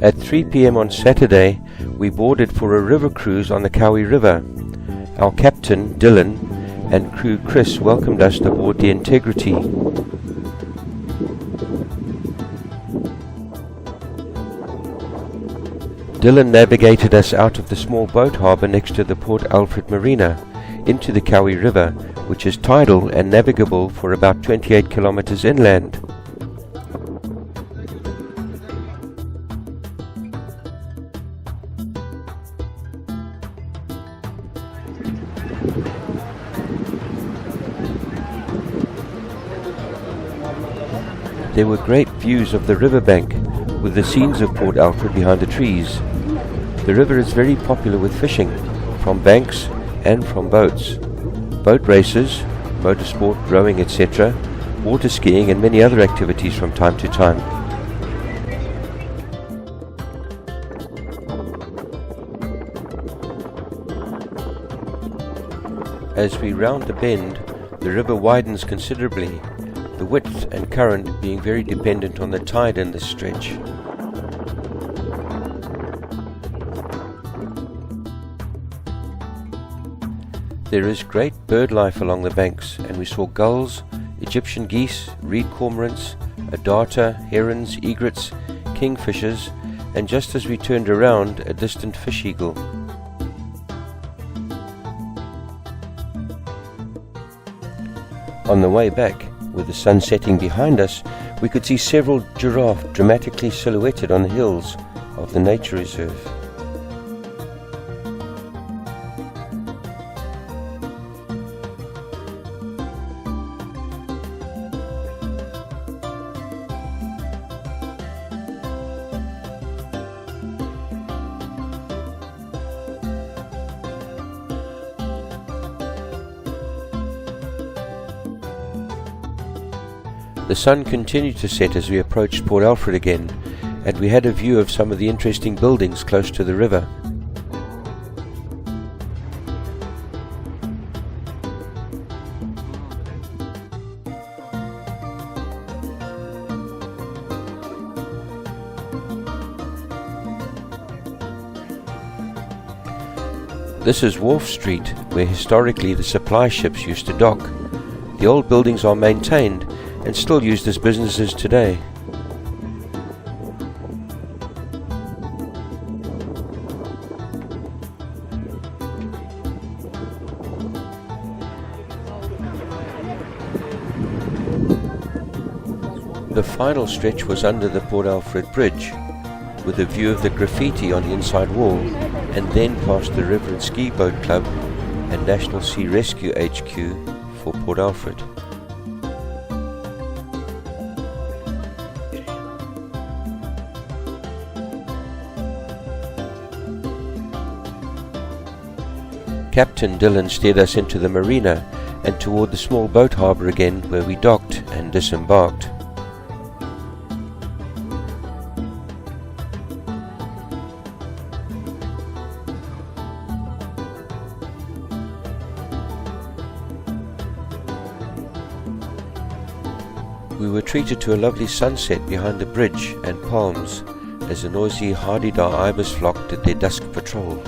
At 3 p.m. on Saturday, we boarded for a river cruise on the Kowie River. Our captain, Dylan, and crew Chris welcomed us aboard the Integrity. Dylan navigated us out of the small boat harbour next to the Port Alfred marina into the Kowie River, which is tidal and navigable for about 28 kilometers inland. There were great views of the riverbank, with the scenes of Port Alfred behind the trees. The river is very popular with fishing, from banks and from boats. Boat races, motorsport, rowing, etc., water skiing and many other activities from time to time. As we round the bend, the river widens considerably, the width and current being very dependent on the tide in this stretch. There is great bird life along the banks, and we saw gulls, Egyptian geese, reed cormorants, a darter, herons, egrets, kingfishers, and just as we turned around, a distant fish eagle. On the way back, with the sun setting behind us, we could see several giraffe dramatically silhouetted on the hills of the nature reserve. The sun continued to set as we approached Port Alfred again, and we had a view of some of the interesting buildings close to the river. This is Wharf Street, where historically the supply ships used to dock. The old buildings are maintained and still used as businesses today. The final stretch was under the Port Alfred Bridge, with a view of the graffiti on the inside wall, and then past the River and Ski Boat Club and National Sea Rescue HQ for Port Alfred. Captain Dylan steered us into the marina and toward the small boat harbour again, where we docked and disembarked. We were treated to a lovely sunset behind the bridge and palms as a noisy Hardy-Dar ibis flock did their dusk patrol.